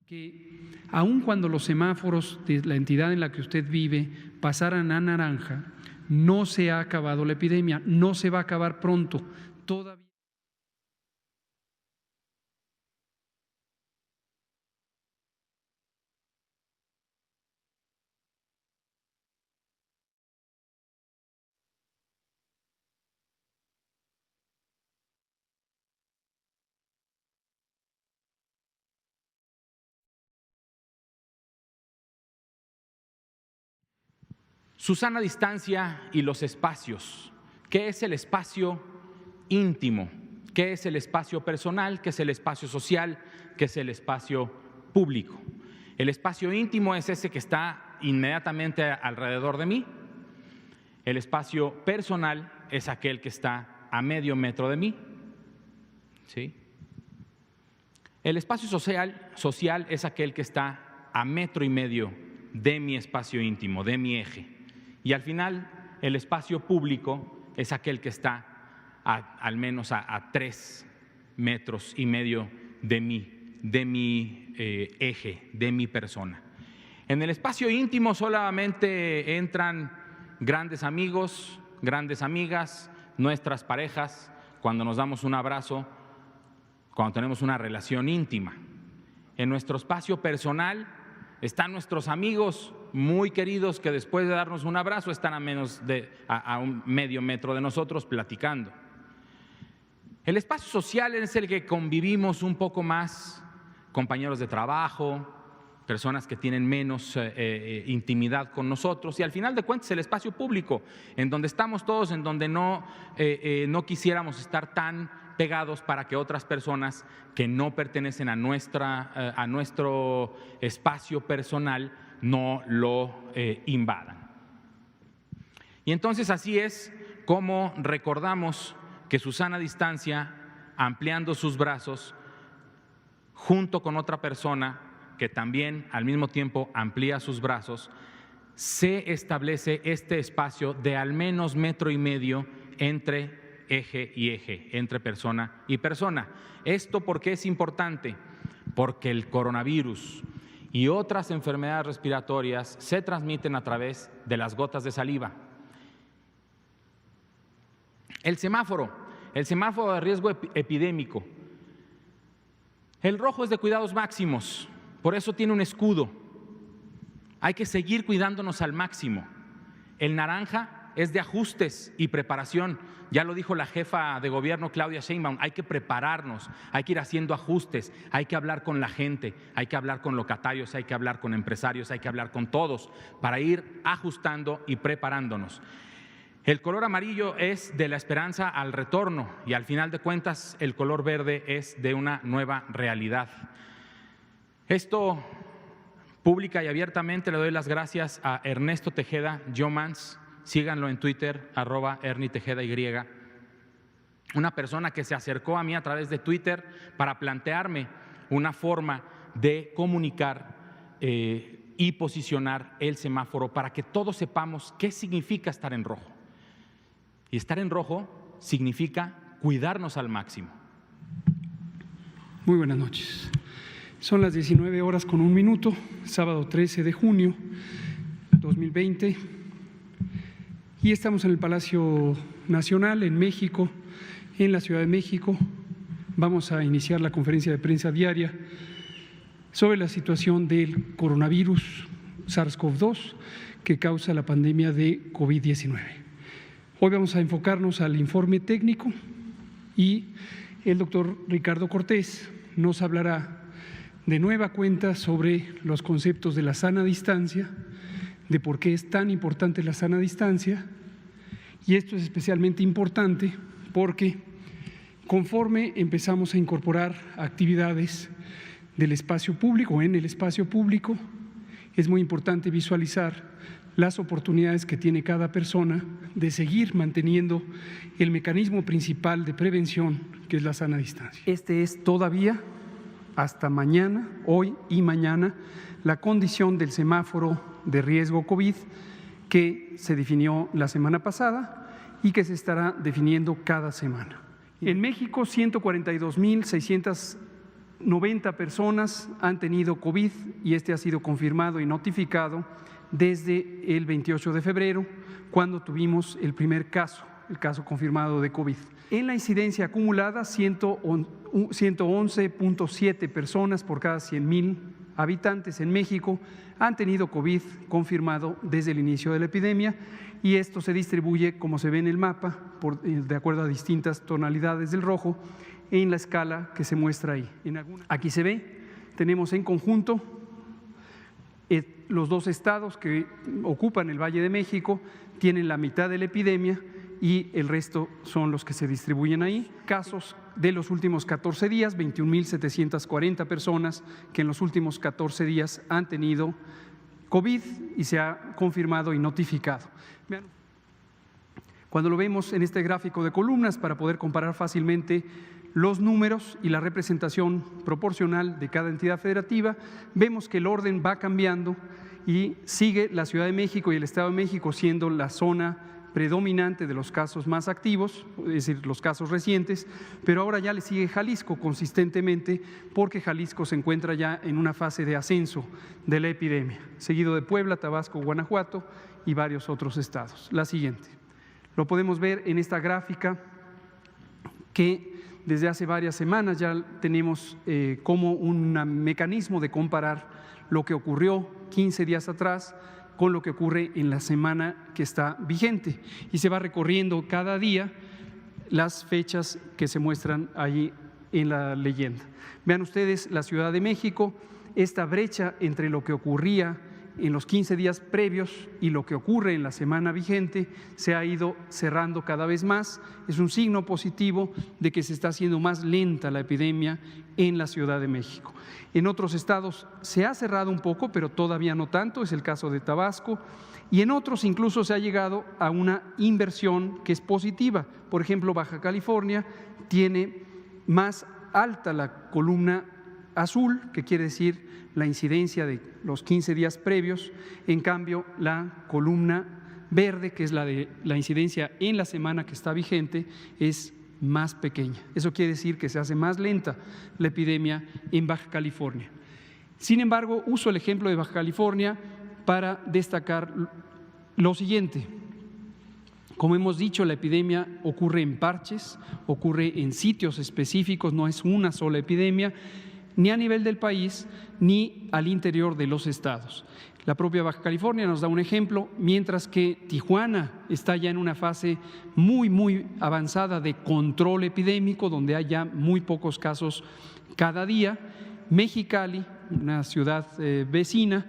Que aun cuando los semáforos de la entidad en la que usted vive pasaran a naranja, no se ha acabado la epidemia, no se va a acabar pronto, todavía. Su sana distancia y los espacios. ¿Qué es el espacio íntimo? ¿Qué es el espacio personal? ¿Qué es el espacio social? ¿Qué es el espacio público? El espacio íntimo es ese que está inmediatamente alrededor de mí. El espacio personal es aquel que está a medio metro de mí. ¿Sí? El espacio social es aquel que está a metro y medio de mi espacio íntimo, de mi eje. Y al final, el espacio público es aquel que está al menos a 3,5 metros de mi eje, de mi persona. En el espacio íntimo solamente entran grandes amigos, grandes amigas, nuestras parejas, cuando nos damos un abrazo, cuando tenemos una relación íntima. En nuestro espacio personal están nuestros amigos muy queridos que después de darnos un abrazo están a un medio metro de nosotros platicando. El espacio social es el que convivimos un poco más, compañeros de trabajo, personas que tienen menos intimidad con nosotros, y al final de cuentas el espacio público, en donde estamos todos, en donde no quisiéramos estar tan pegados para que otras personas que no pertenecen a nuestro espacio personal no lo invadan. Y entonces así es como recordamos que su sana distancia, ampliando sus brazos, junto con otra persona que también al mismo tiempo amplía sus brazos, se establece este espacio de al menos 1,5 metros entre eje y eje, entre persona y persona. ¿Esto por qué es importante? Porque el coronavirus y otras enfermedades respiratorias se transmiten a través de las gotas de saliva. El semáforo de riesgo epidémico. El rojo es de cuidados máximos, por eso tiene un escudo. Hay que seguir cuidándonos al máximo. El naranja es de ajustes y preparación. Ya lo dijo la jefa de gobierno, Claudia Sheinbaum, hay que prepararnos, hay que ir haciendo ajustes, hay que hablar con la gente, hay que hablar con locatarios, hay que hablar con empresarios, hay que hablar con todos para ir ajustando y preparándonos. El color amarillo es de la esperanza al retorno y al final de cuentas el color verde es de una nueva realidad. Esto pública y abiertamente le doy las gracias a Ernesto Tejeda Jomans, síganlo en Twitter, @ErnieTejedaY, una persona que se acercó a mí a través de Twitter para plantearme una forma de comunicar y posicionar el semáforo para que todos sepamos qué significa estar en rojo. Y estar en rojo significa cuidarnos al máximo. Muy buenas noches. Son las 19:01, sábado 13 de junio 2020, y estamos en el Palacio Nacional, en México, en la Ciudad de México. Vamos a iniciar la conferencia de prensa diaria sobre la situación del coronavirus SARS-CoV-2 que causa la pandemia de COVID-19. Hoy vamos a enfocarnos al informe técnico y el doctor Ricardo Cortés nos hablará de nueva cuenta sobre los conceptos de la sana distancia, de por qué es tan importante la sana distancia, y esto es especialmente importante porque conforme empezamos a incorporar actividades del espacio público, en el espacio público, es muy importante visualizar las oportunidades que tiene cada persona de seguir manteniendo el mecanismo principal de prevención, que es la sana distancia. Este es todavía, hasta mañana, hoy y mañana, la condición del semáforo de riesgo COVID que se definió la semana pasada y que se estará definiendo cada semana. En México, 142,600 90 personas han tenido COVID y este ha sido confirmado y notificado desde el 28 de febrero, cuando tuvimos el primer caso, el caso confirmado de COVID. En la incidencia acumulada, 111.7 personas por cada 100,000 habitantes en México han tenido COVID confirmado desde el inicio de la epidemia, y esto se distribuye, como se ve en el mapa, de acuerdo a distintas tonalidades del rojo, en la escala que se muestra ahí. Aquí se ve, tenemos en conjunto los dos estados que ocupan el Valle de México, tienen la mitad de la epidemia y el resto son los que se distribuyen ahí. Casos de los últimos 14 días, 21.740 personas que en los últimos 14 días han tenido COVID y se ha confirmado y notificado. Vean, cuando lo vemos en este gráfico de columnas, para poder comparar fácilmente los números y la representación proporcional de cada entidad federativa, vemos que el orden va cambiando y sigue la Ciudad de México y el Estado de México siendo la zona predominante de los casos más activos, es decir, los casos recientes, pero ahora ya le sigue Jalisco consistentemente, porque Jalisco se encuentra ya en una fase de ascenso de la epidemia, seguido de Puebla, Tabasco, Guanajuato y varios otros estados. La siguiente. Lo podemos ver en esta gráfica que desde hace varias semanas ya tenemos como un mecanismo de comparar lo que ocurrió 15 días atrás con lo que ocurre en la semana que está vigente, y se va recorriendo cada día las fechas que se muestran ahí en la leyenda. Vean ustedes la Ciudad de México, esta brecha entre lo que ocurría en los 15 días previos y lo que ocurre en la semana vigente se ha ido cerrando cada vez más. Es un signo positivo de que se está haciendo más lenta la epidemia en la Ciudad de México. En otros estados se ha cerrado un poco, pero todavía no tanto, es el caso de Tabasco, y en otros incluso se ha llegado a una inversión que es positiva. Por ejemplo, Baja California tiene más alta la columna azul, que quiere decir la incidencia de los 15 días previos, en cambio la columna verde, que es la de la incidencia en la semana que está vigente, es más pequeña. Eso quiere decir que se hace más lenta la epidemia en Baja California. Sin embargo, uso el ejemplo de Baja California para destacar lo siguiente. Como hemos dicho, la epidemia ocurre en parches, ocurre en sitios específicos, no es una sola epidemia, ni a nivel del país, ni al interior de los estados. La propia Baja California nos da un ejemplo, mientras que Tijuana está ya en una fase muy avanzada de control epidémico, donde hay ya muy pocos casos cada día. Mexicali, una ciudad vecina,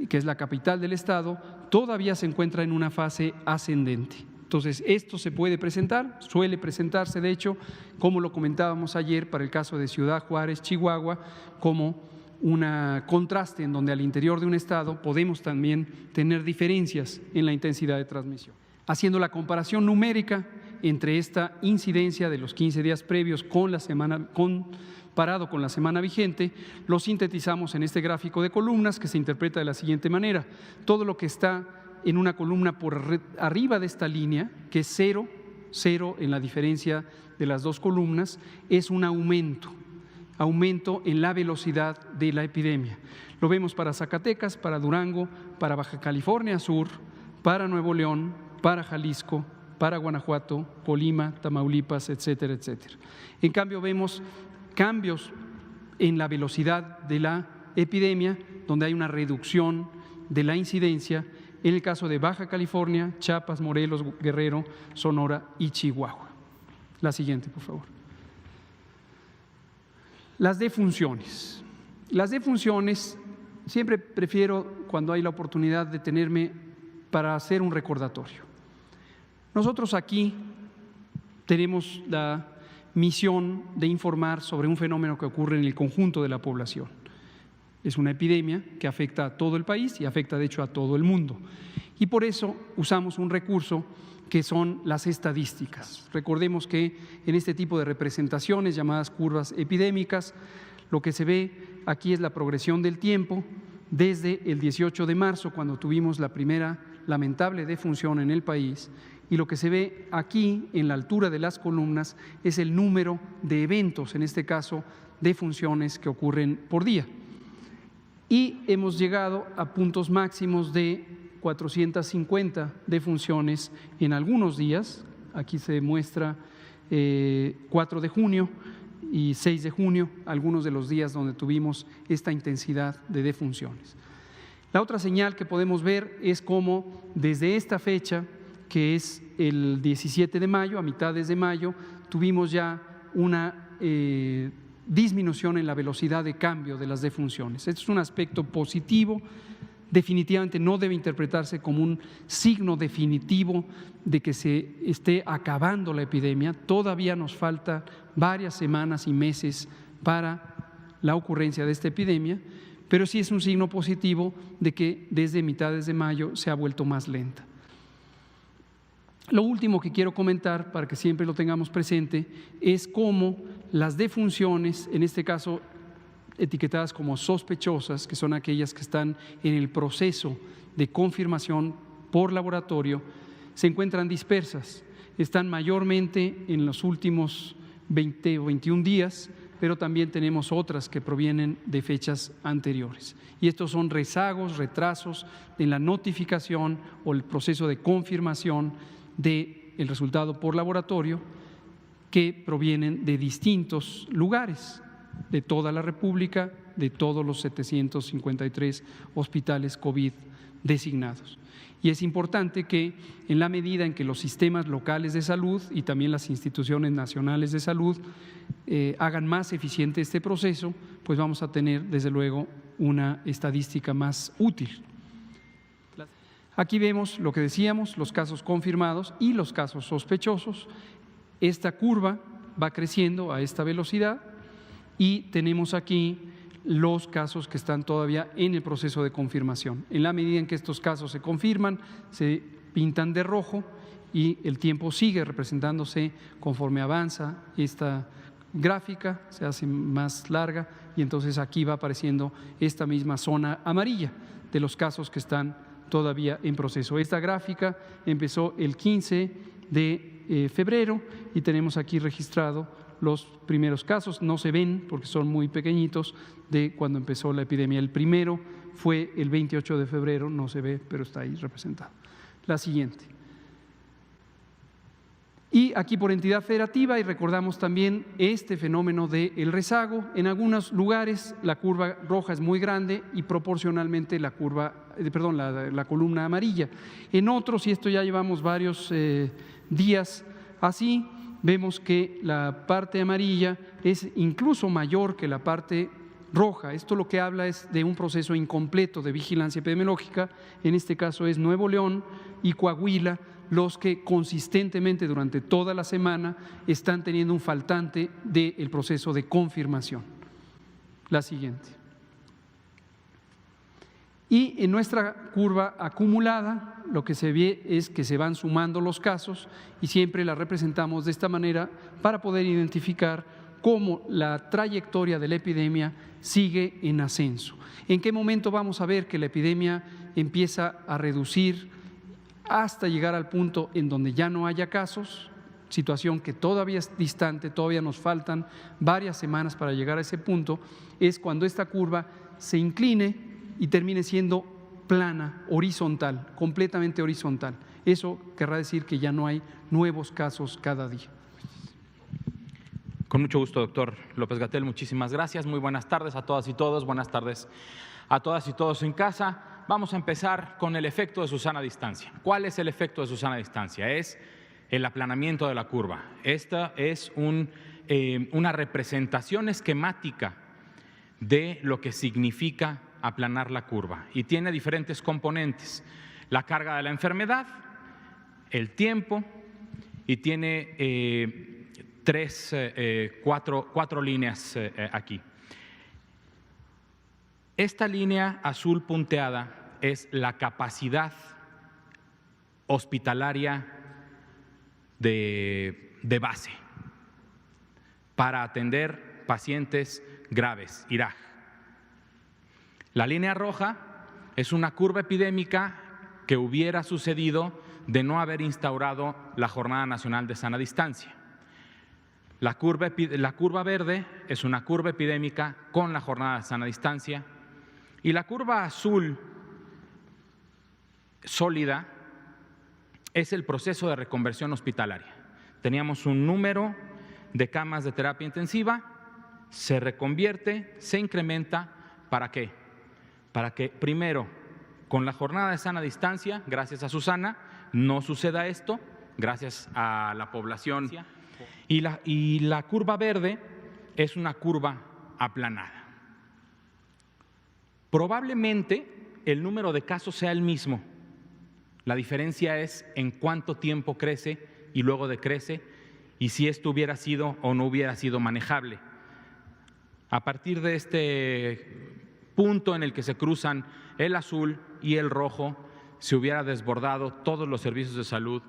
que es la capital del estado, todavía se encuentra en una fase ascendente. Entonces, esto se puede presentar, suele presentarse, de hecho, como lo comentábamos ayer para el caso de Ciudad Juárez, Chihuahua, como un contraste en donde al interior de un estado podemos también tener diferencias en la intensidad de transmisión. Haciendo la comparación numérica entre esta incidencia de los 15 días previos con la semana, comparado con la semana vigente, lo sintetizamos en este gráfico de columnas que se interpreta de la siguiente manera. Todo lo que está en una columna por arriba de esta línea, que es cero en la diferencia de las dos columnas, es un aumento en la velocidad de la epidemia. Lo vemos para Zacatecas, para Durango, para Baja California Sur, para Nuevo León, para Jalisco, para Guanajuato, Colima, Tamaulipas, etcétera, etcétera. En cambio, vemos cambios en la velocidad de la epidemia, donde hay una reducción de la incidencia en el caso de Baja California, Chiapas, Morelos, Guerrero, Sonora y Chihuahua. La siguiente, por favor. Las defunciones. Las defunciones, siempre prefiero, cuando hay la oportunidad, detenerme para hacer un recordatorio. Nosotros aquí tenemos la misión de informar sobre un fenómeno que ocurre en el conjunto de la población. Es una epidemia que afecta a todo el país y afecta de hecho a todo el mundo. Y por eso usamos un recurso que son las estadísticas. Recordemos que en este tipo de representaciones llamadas curvas epidémicas, lo que se ve aquí es la progresión del tiempo desde el 18 de marzo, cuando tuvimos la primera lamentable defunción en el país, Y lo que se ve aquí en la altura de las columnas es el número de eventos, en este caso de funciones que ocurren por día. Y hemos llegado a puntos máximos de 450 defunciones en algunos días. Aquí se muestra 4 de junio y 6 de junio, algunos de los días donde tuvimos esta intensidad de defunciones. La otra señal que podemos ver es cómo desde esta fecha, que es el 17 de mayo, a mitades de mayo, tuvimos ya una disminución en la velocidad de cambio de las defunciones. Esto es un aspecto positivo. Definitivamente no debe interpretarse como un signo definitivo de que se esté acabando la epidemia. Todavía nos falta varias semanas y meses para la ocurrencia de esta epidemia, pero sí es un signo positivo de que desde mitades de mayo se ha vuelto más lenta. Lo último que quiero comentar, para que siempre lo tengamos presente, es cómo las defunciones, en este caso etiquetadas como sospechosas, que son aquellas que están en el proceso de confirmación por laboratorio, se encuentran dispersas. Están mayormente en los últimos 20 o 21 días, pero también tenemos otras que provienen de fechas anteriores. Y estos son rezagos, retrasos en la notificación o el proceso de confirmación del resultado por laboratorio que provienen de distintos lugares de toda la República, de todos los 753 hospitales COVID designados. Y es importante que en la medida en que los sistemas locales de salud y también las instituciones nacionales de salud hagan más eficiente este proceso, pues vamos a tener desde luego una estadística más útil. Aquí vemos lo que decíamos, los casos confirmados y los casos sospechosos. Esta curva va creciendo a esta velocidad y tenemos aquí los casos que están todavía en el proceso de confirmación. En la medida en que estos casos se confirman, se pintan de rojo y el tiempo sigue representándose conforme avanza esta gráfica, se hace más larga y entonces aquí va apareciendo esta misma zona amarilla de los casos que están todavía en proceso. Esta gráfica empezó el 15 de febrero y tenemos aquí registrado los primeros casos, no se ven porque son muy pequeñitos, de cuando empezó la epidemia. El primero fue el 28 de febrero, no se ve, pero está ahí representado. La siguiente. Y aquí por entidad federativa, y recordamos también este fenómeno del rezago. En algunos lugares la curva roja es muy grande y proporcionalmente la columna amarilla. En otros, y esto ya llevamos varios días así, vemos que la parte amarilla es incluso mayor que la parte roja. Esto lo que habla es de un proceso incompleto de vigilancia epidemiológica. En este caso es Nuevo León y Coahuila los que consistentemente durante toda la semana están teniendo un faltante del proceso de confirmación. La siguiente. Y en nuestra curva acumulada lo que se ve es que se van sumando los casos y siempre la representamos de esta manera para poder identificar cómo la trayectoria de la epidemia sigue en ascenso. ¿En qué momento vamos a ver que la epidemia empieza a reducir hasta llegar al punto en donde ya no haya casos? Situación que todavía es distante, todavía nos faltan varias semanas para llegar a ese punto. Es cuando esta curva se incline y termine siendo plana, horizontal, completamente horizontal. Eso querrá decir que ya no hay nuevos casos cada día. Con mucho gusto, doctor López-Gatell, muchísimas gracias. Muy buenas tardes a todas y todos, buenas tardes a todas y todos en casa. Vamos a empezar con el efecto de Susana Distancia. ¿Cuál es el efecto de Susana Distancia? Es el aplanamiento de la curva. Esta es una representación esquemática de lo que significa aplanar la curva y tiene diferentes componentes: la carga de la enfermedad, el tiempo y tiene cuatro líneas aquí. Esta línea azul punteada es la capacidad hospitalaria de base para atender pacientes graves, IRAG. La línea roja es una curva epidémica que hubiera sucedido de no haber instaurado la Jornada Nacional de Sana Distancia. La curva verde es una curva epidémica con la Jornada de Sana Distancia y la curva azul sólida es el proceso de reconversión hospitalaria. Teníamos un número de camas de terapia intensiva, se reconvierte, se incrementa. ¿Para qué? Para que primero, con la Jornada de Sana Distancia, gracias a Susana, no suceda esto, gracias a la población. Y la curva verde es una curva aplanada. Probablemente el número de casos sea el mismo. La diferencia es en cuánto tiempo crece y luego decrece y si esto hubiera sido o no hubiera sido manejable. A partir de este punto en el que se cruzan el azul y el rojo, se hubiera desbordado todos los servicios de salud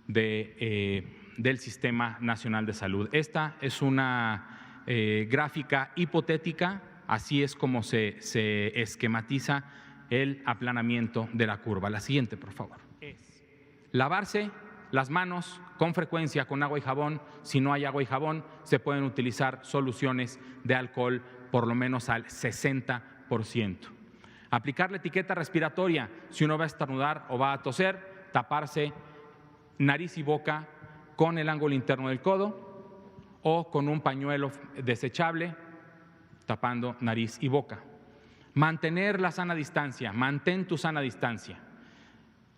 del Sistema Nacional de Salud. Esta es una gráfica hipotética, así es como se esquematiza el aplanamiento de la curva. La siguiente, por favor. Lavarse las manos con frecuencia con agua y jabón. Si no hay agua y jabón, se pueden utilizar soluciones de alcohol por lo menos al 60%. Aplicar la etiqueta respiratoria. Si uno va a estornudar o va a toser, taparse nariz y boca con el ángulo interno del codo o con un pañuelo desechable tapando nariz y boca. Mantener la sana distancia, mantén tu sana distancia.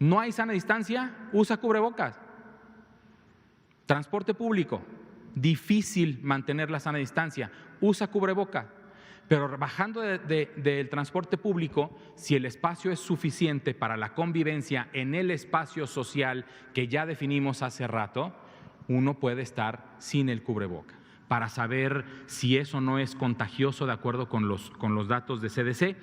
¿No hay sana distancia? Usa cubrebocas. Transporte público, difícil mantener la sana distancia, usa cubrebocas. Pero bajando del transporte público, si el espacio es suficiente para la convivencia en el espacio social que ya definimos hace rato, uno puede estar sin el cubreboca. Para saber si eso no es contagioso de acuerdo con los datos de CDC,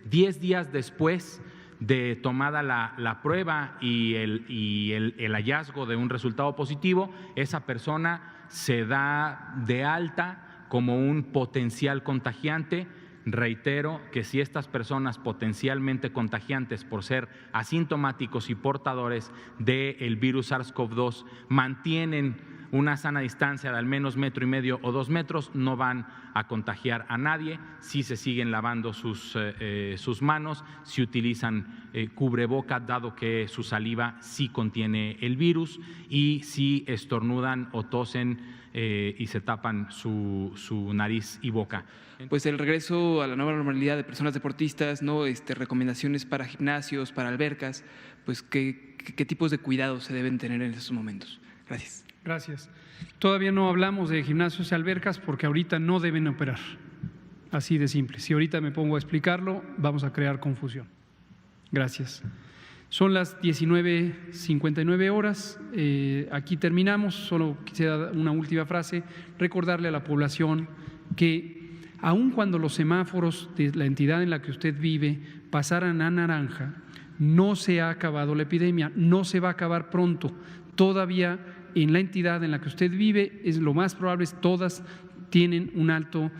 10 días después de tomada la prueba y el hallazgo de un resultado positivo, esa persona se da de alta como un potencial contagiante. Reitero que si estas personas potencialmente contagiantes por ser asintomáticos y portadores del virus SARS-CoV-2 mantienen una sana distancia de al menos 1,5 metros o 2 metros, no van a contagiar a nadie si se siguen lavando sus manos, si utilizan cubreboca, dado que su saliva sí contiene el virus, y si estornudan o tosen y se tapan su nariz y boca. Pues el regreso a la nueva normalidad de personas deportistas, ¿no? Recomendaciones para gimnasios, para albercas, pues ¿qué tipos de cuidados se deben tener en estos momentos? Gracias. Gracias. Todavía no hablamos de gimnasios y albercas porque ahorita no deben operar. Así de simple. Si ahorita me pongo a explicarlo, vamos a crear confusión. Gracias. Son las 19:59 horas. Aquí terminamos. Solo quisiera dar una última frase. Recordarle a la población que aun cuando los semáforos de la entidad en la que usted vive pasaran a naranja, no se ha acabado la epidemia, no se va a acabar pronto. Todavía en la entidad en la que usted vive, es lo más probable, todas tienen una alta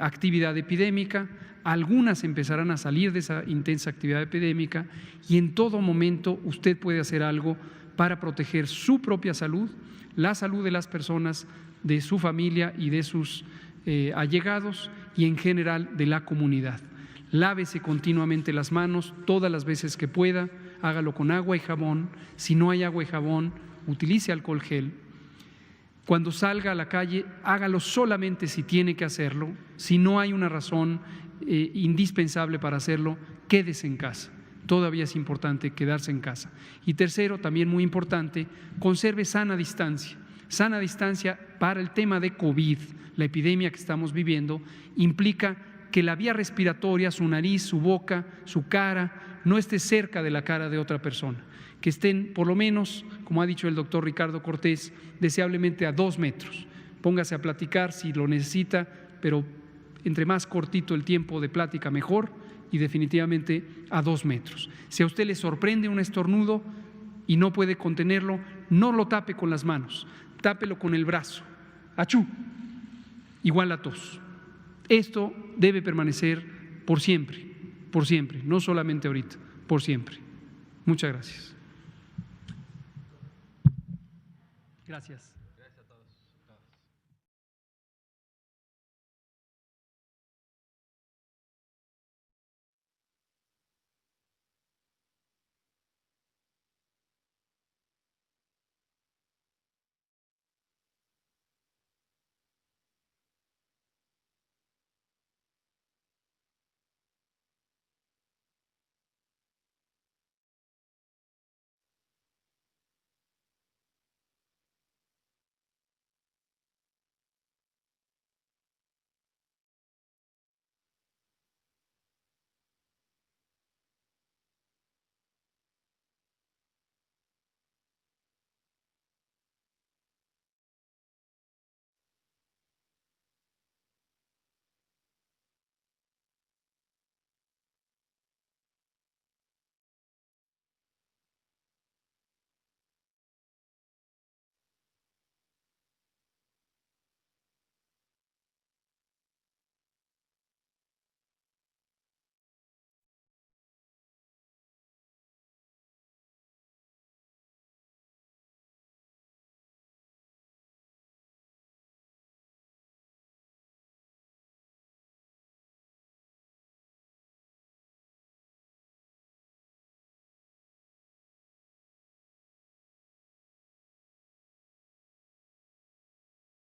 actividad epidémica, algunas empezarán a salir de esa intensa actividad epidémica y en todo momento usted puede hacer algo para proteger su propia salud, la salud de las personas, de su familia y de sus allegados y en general de la comunidad. Lávese continuamente las manos todas las veces que pueda, hágalo con agua y jabón. Si no hay agua y jabón, utilice alcohol gel. Cuando salga a la calle, hágalo solamente si tiene que hacerlo. Si no hay una razón indispensable para hacerlo, quédese en casa. Todavía es importante quedarse en casa. Y tercero, también muy importante, conserve sana distancia. Sana distancia para el tema de COVID, la epidemia que estamos viviendo, implica que la vía respiratoria, su nariz, su boca, su cara, no esté cerca de la cara de otra persona. Que estén por lo menos, como ha dicho el doctor Ricardo Cortés, deseablemente a 2 metros. Póngase a platicar si lo necesita, pero entre más cortito el tiempo de plática mejor y definitivamente a 2 metros. Si a usted le sorprende un estornudo y no puede contenerlo, no lo tape con las manos, tápelo con el brazo. ¡Achú! Igual a tos. Esto debe permanecer por siempre, no solamente ahorita, por siempre. Muchas gracias. Gracias.